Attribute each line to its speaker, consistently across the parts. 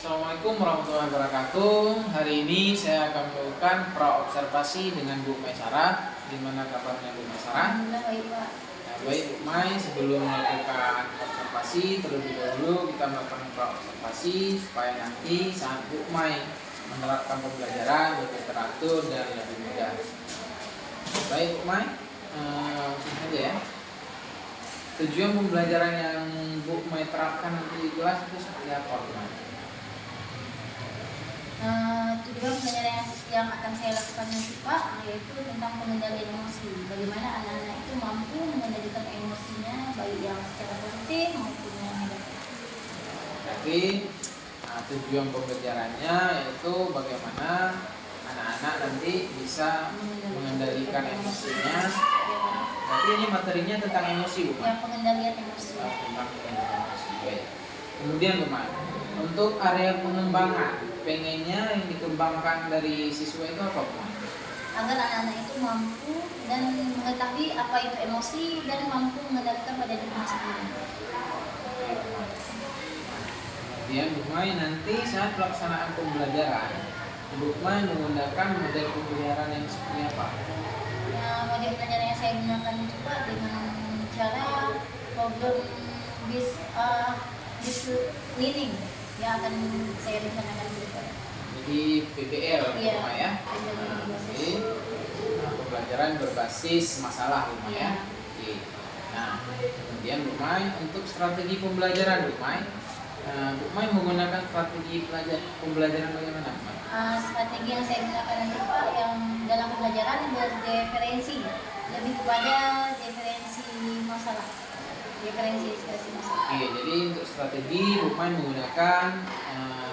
Speaker 1: Assalamualaikum warahmatullahi wabarakatuh. Hari ini saya akan melakukan pra-observasi dengan Bu Maisarah. Gimana kabarnya Bu Maisarah?
Speaker 2: Baik, Pak.
Speaker 1: Nah, baik Bu Mai, sebelum melakukan observasi terlebih dahulu kita melakukan pra-observasi supaya nanti saat Bu Mai menerapkan pembelajaran lebih teratur dan lebih mudah. Baik Bu Mai, langsung saja ya. Tujuan pembelajaran yang Bu Mai terapkan nanti di kelas itu seperti apa Bu Mai?
Speaker 2: Tujuan pembelajaran yang akan saya lakukan nanti Pak, yaitu tentang pengendalian emosi. Bagaimana anak-anak itu mampu mengendalikan emosinya, baik yang secara positif maupun yang negatif.
Speaker 1: Jadi tujuan pembelajarannya yaitu bagaimana anak-anak nanti bisa mengendalikan emosinya. Berarti ini materinya tentang emosi Bu Mai?
Speaker 2: Yang pengendalian emosi.
Speaker 1: Tentang pengendalian emosi. Baik. Kemudian Bu Mai, untuk area pengembangan, pengennya yang dikembangkan dari siswa itu apa Bu Mai?
Speaker 2: Agar anak-anak itu mampu dan mengetahui apa itu emosi dan mampu mengendalikan pada dirinya sendiri.
Speaker 1: Kemudian Bu Mai nanti saat pelaksanaan pembelajaran, Bu Mai menggunakan model pembelajaran yang seperti apa?
Speaker 2: Model pelajaran yang saya gunakan itu Pak dengan cara problem based learning yang akan saya rencanakan ke depan.
Speaker 1: Jadi PBL
Speaker 2: Iya,
Speaker 1: Bu Mai ya. Jadi pembelajaran berbasis masalah Bu Mai ya. Oke. Nah, kemudian Bu Mai untuk strategi pembelajaran Bu Mai, Bu Mai menggunakan strategi pembelajaran bagaimana Bu Mai?
Speaker 2: Strategi yang saya gunakan nanti Pak yang dalam pembelajaran berreferensi lebih kepada referensi masalah. Referensi masalah.
Speaker 1: Oke, jadi untuk strategi Bu Mai menggunakan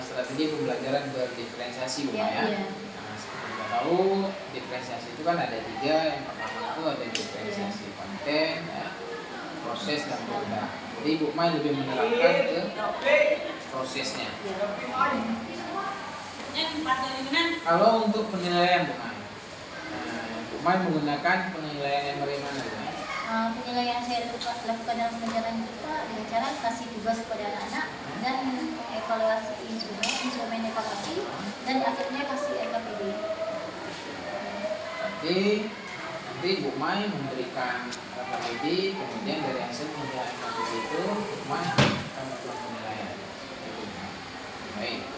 Speaker 1: strategi pembelajaran berdiferensiasi Bu Mai ya.
Speaker 2: Iya.
Speaker 1: Nah, seperti kita tahu diferensiasi itu kan ada 3. Yang pertama itu ada diferensiasi konten, ya, proses dan produk. Jadi Bu Mai lebih menerapkan ke prosesnya. Kalau untuk penilaian Bu Mai, Bu Mai menggunakan penilaian yang bagaimana Bu Mai?
Speaker 2: Penilaian saya lakukan dalam pembelajaran itu Pak dengan cara kasih tugas kepada anak-anak dan evaluasi instrumen evaluasi dan akhirnya kasih LKPD.
Speaker 1: Nanti Bu Mai memberikan LKPD, kemudian dari hasil penilaian LKPD itu Bu Mai akan melakukan penilaian. Baik.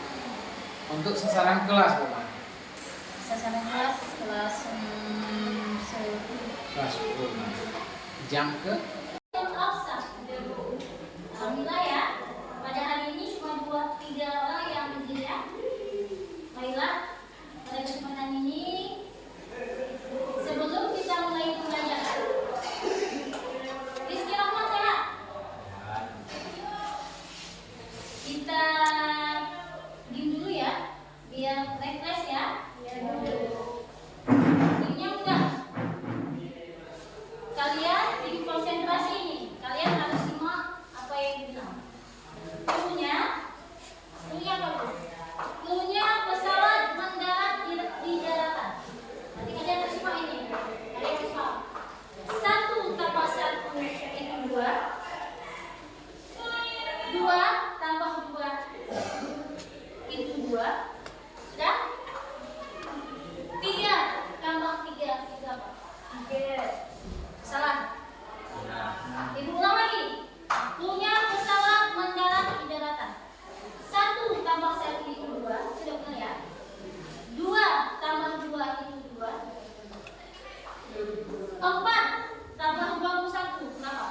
Speaker 1: Untuk sasaran kelas Bu Mai.
Speaker 2: Sasaran kelas 10.
Speaker 1: Kelas 10. Jam ke?
Speaker 2: Alhamdulillah ya, pada hari ini cuma 3 orang yang izin ya. Baiklah, pada kesempatan ini sebelum kita mulai pembelajaran, Rizky Rahmat sehat. Kita diam dulu ya, biar refresh ya. Diamnya udah. Kalian di konsentrasi ini, kalian harus simak apa yang dibilang. Cluenya apa Bu? Cluenya pesawat mendarat di daratan. Nanti kalian harus simak ini. Kalian harus paham. 1 tambah 1 itu 2. 2 tambah 2 itu 2. Sudah? 3 tambah 3 itu apa? 3. Salah. Ibu ulang lagi. Punya pesawat mendarat di daratan. 1 tambah 1 itu 2. Sudah benar ya? 2 tambah 2 itu 2. 4 tambah 21. Berapa?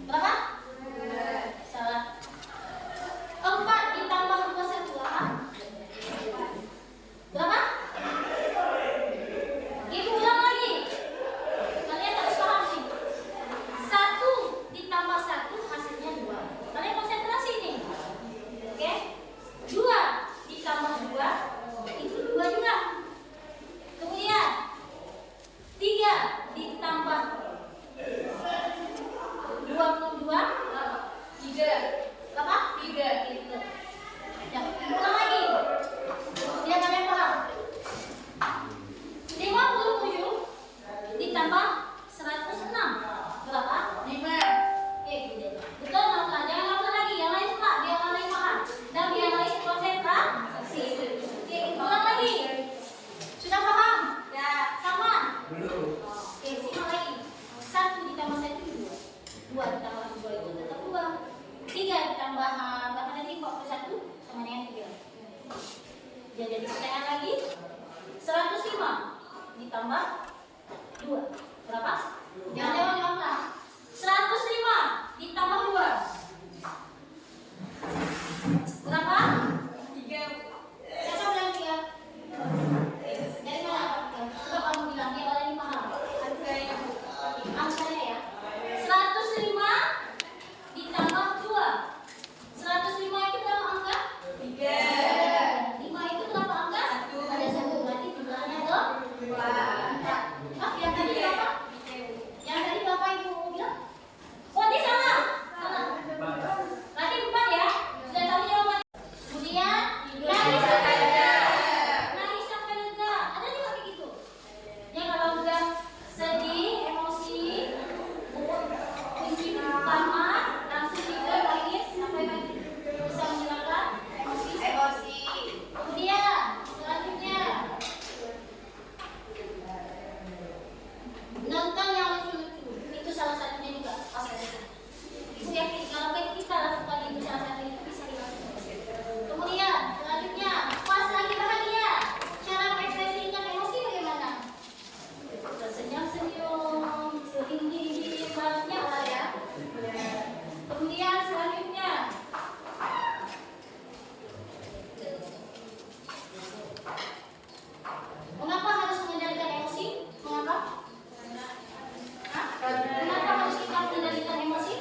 Speaker 2: Berapa? Salah. 4 ditambah 21 apa? Berapa? Ibu ulang lagi. Kalian harus paham sih. 1 ditambah 1 hasilnya 2. Kalian konsentrasi nih. Oke? 2 ditambah 2 itu 2 juga. Kemudian 3 ditambah 22 berapa? 3. Berapa? 3 itu. Ya, ulang lagi. Biar kalian paham. 57 ditambah 106 berapa? 5. Betul, jangan Jadi pertanyaan lagi, 105 ditambah 2 berapa? Jangan jawab 15. 105 ditambah 2 berapa? 3. Siapa bilang 3? Dari mana? Coba kamu bilang dia orang ini paham. Angkanya ya. 105 ditambah 2. 105 itu berapa angka? 3. 5 itu berapa angka? 1. Ada 1, berarti jumlahnya 2. Yang tadi berapa? Yang tadi Bapak Ibu bilang? Oh, ini salah. Salah. Berarti 4 ya. Sudah tahu jawabannya. Kemudian nangis sampai lega. Nangis sampai lega. Ada juga kayak gitu. Ya kalau udah sedih, emosi, kunci utama langsung tidur nangis sampai pagi. Bisa menghilangkan emosi. Kemudian selanjutnya nonton yang lucu-lucu. Itu salah satunya juga pas ada. Ibu yakin kalau kita lakukan itu salah satu itu bisa dilakukan. Kemudian selanjutnya pas lagi bahagia, cara mengekspresikan emosi bagaimana? Tersenyum-senyum, selindih, baliknya lah ya. Kemudian selanjutnya mengapa harus mengendalikan emosi? Mengapa? Hah? Kenapa harus kita mengendalikan emosi?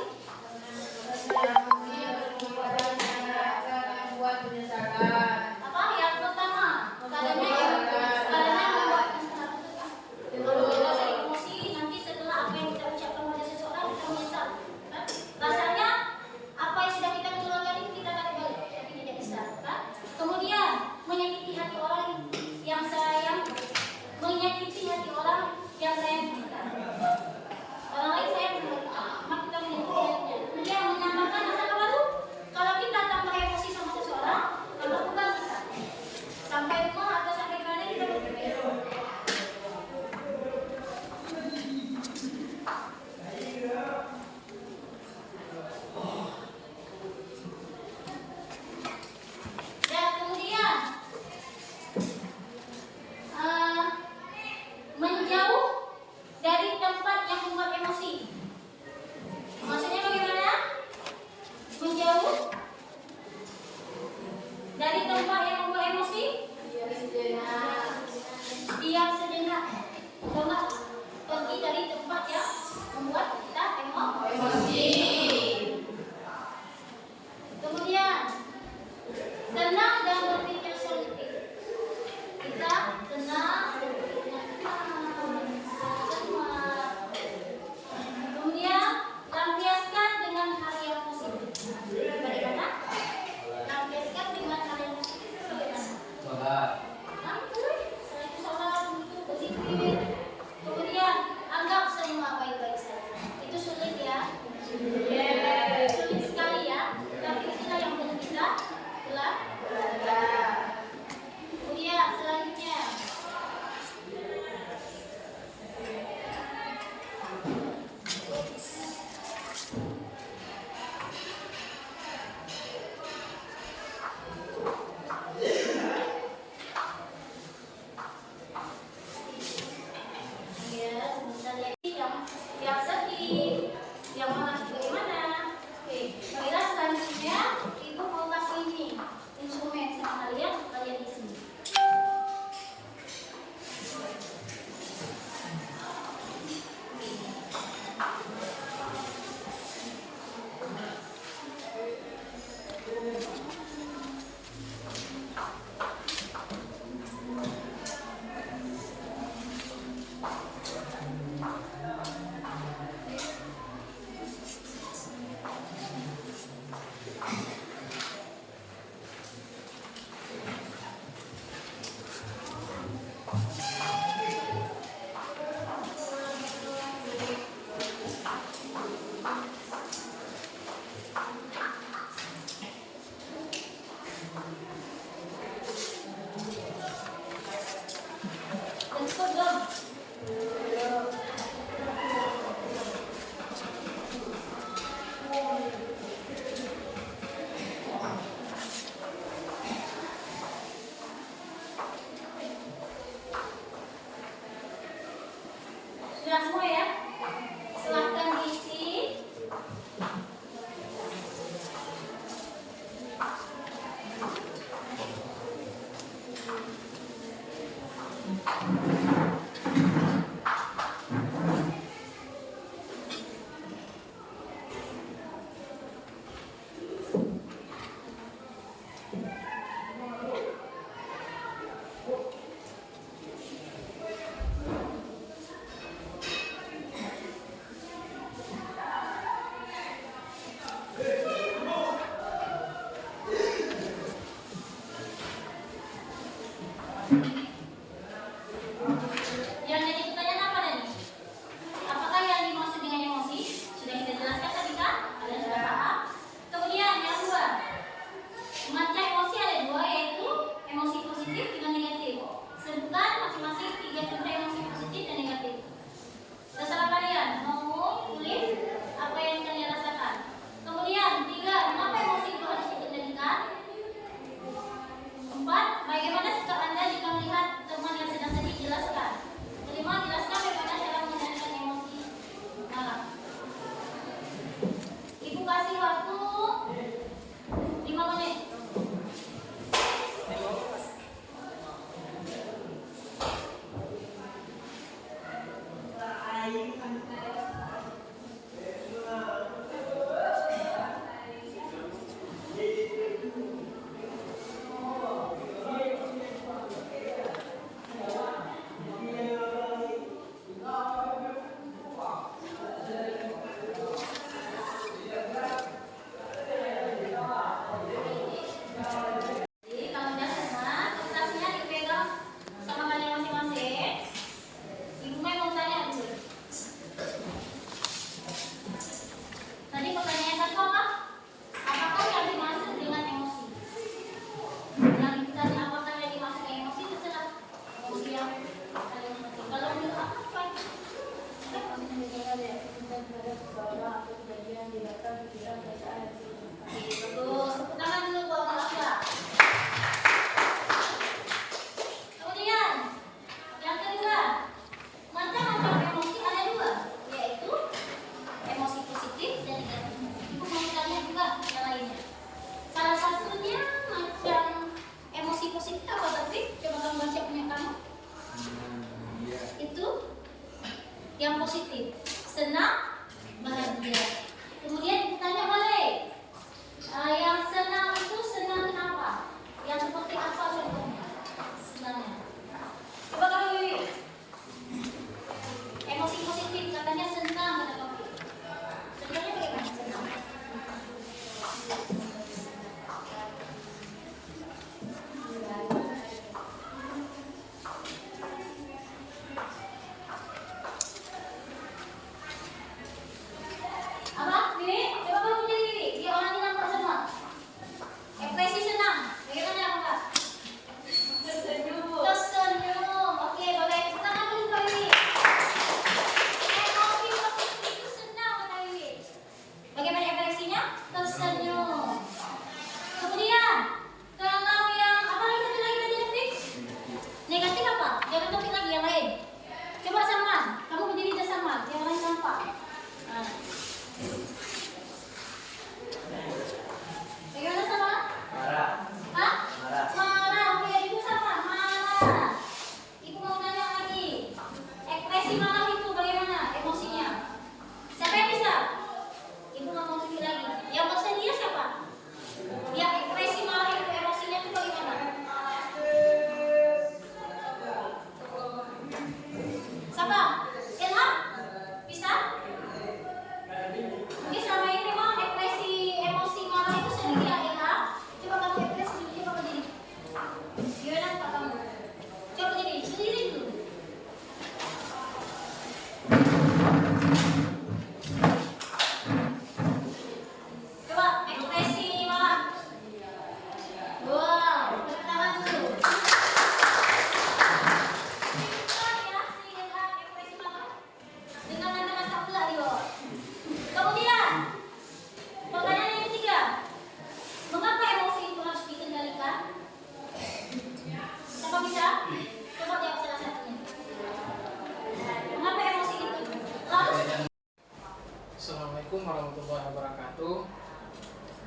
Speaker 2: Apa? Yang pertama, karena membuat kesalahan. Kalau kita sering emosi, nanti setelah apa yang kita ucapkan pada seseorang kita menyesal. Kan? Rasanya apa yang sudah kita keluarkan itu kita tarik balik, tapi tidak bisa. Kan? Kemudian menyakiti hati orang yang sayang, menyakiti hati orang yang sayang kita. Orang lain sayang maka kita menyakiti hatinya. Kemudian menambahkan rasa malu. Kalau kita tambah emosi sama seseorang, tambah beban kita. Sampai rumah atau sampai mana kita berpikir. Dan kemudian menjauh dari tempat yang membuat emosi. Maksudnya bagaimana? Menjauh dari tempat yang membuat emosi. Diam sejenak. Coba pergi dari tempat yang membuat kita emosi. Kemudian tenang dan berpikir selektif. Kita tenang, berpikir cermat. Kemudian lampiaskan dengan hal yang positif. Bagaimana? Lampiaskan dengan hal yang positif bagaimana? Selain itu sholat, itu berzikir. Kemudian anggap semua baik-baik saja. Itu sulit ya? Sulit sekali ya. Tapi itulah yang perlu kita belajar. Kemudian selanjutnya yang sedih, yang malas bagaimana? Oke, baiklah selanjutnya ibu mau kasih ini instrumen sama kalian di sini.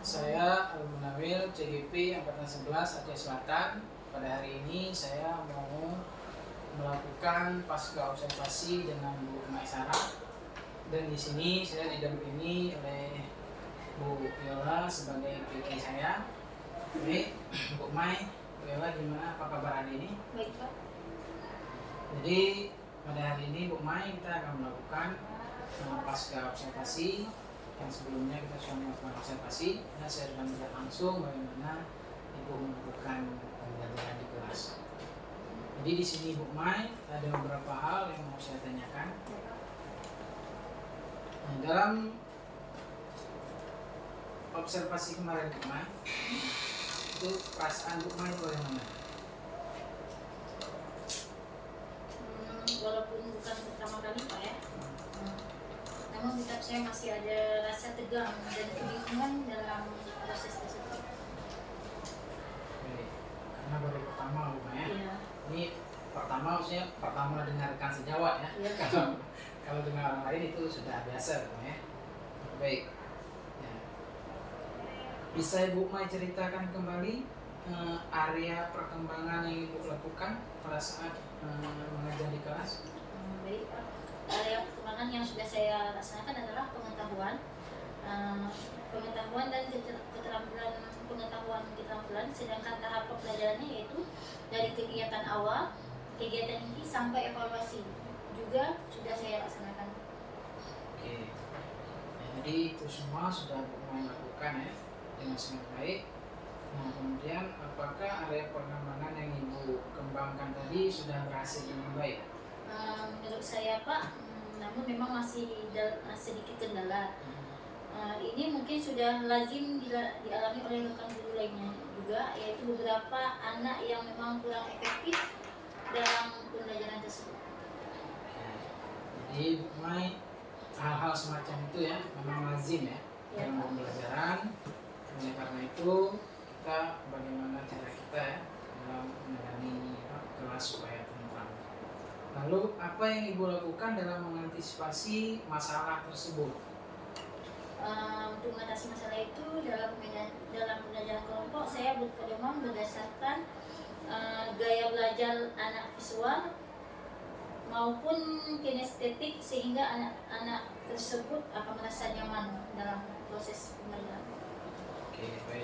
Speaker 1: Saya Al Munawir, CGP Angkatan 11 Aceh Selatan. Pada hari ini saya mau melakukan pasca observasi dengan Bu Maisarah. Dan di sini saya didampingi oleh Bu Yola sebagai PT saya. Baik, Bu Mai, Bu Yola gimana? Apa kabar hari ini?
Speaker 2: Baik Pak.
Speaker 1: Jadi pada hari ini Bu Mai kita akan melakukan pasca observasi. Yang sebelumnya kita sudah melakukan observasi, dan saya sudah melihat langsung bagaimana Ibu melakukan pembelajaran di kelas. Jadi di sini Bu Mai ada beberapa hal yang mau saya tanyakan. Nah, dalam observasi kemarin Bu Mai, itu perasaan Bu Mai bagaimana?
Speaker 2: Walaupun bukan pertama kali Pak ya, namun tetap saya masih ada rasa tegang dan kebingungan dalam proses tersebut.
Speaker 1: Baik, karena baru pertama Bu Mai ya.
Speaker 2: Iya.
Speaker 1: Ini pertama maksudnya pertama dengarkan sejawat ya.
Speaker 2: Iya.
Speaker 1: Kalau dengan orang lain itu sudah biasa Bu Mai ya. Baik. Ya. Bisa Ibu Mai ceritakan kembali area perkembangan yang Ibu lakukan pada saat mengajar di kelas?
Speaker 2: Baik Pak. Area perkembangan yang sudah saya laksanakan adalah pengetahuan dan keterampilan, sedangkan tahap pembelajarannya yaitu dari kegiatan awal, kegiatan inti sampai evaluasi juga sudah saya laksanakan.
Speaker 1: Oke. Ya, jadi itu semua sudah Bu Mai lakukan ya dengan sangat baik. Nah, kemudian apakah area perkembangan yang Ibu kembangkan tadi sudah berhasil dengan baik?
Speaker 2: Menurut saya Pak, namun memang masih sedikit kendala. Ini mungkin sudah lazim dialami oleh rekan guru lainnya juga, yaitu beberapa anak yang memang kurang efektif dalam pembelajaran tersebut.
Speaker 1: Jadi Bu Mai, hal-hal semacam itu ya memang lazim ya dalam pembelajaran. Oleh karena itu kita bagaimana cara kita ya dalam menangani kelas supaya tentram. Lalu apa yang Ibu lakukan dalam mengantisipasi masalah tersebut?
Speaker 2: Untuk mengatasi masalah itu dalam pembelajaran kelompok saya berpedoman berdasarkan gaya belajar anak visual maupun kinestetik sehingga anak-anak tersebut akan merasa nyaman dalam proses pembelajaran.
Speaker 1: Oke, baik.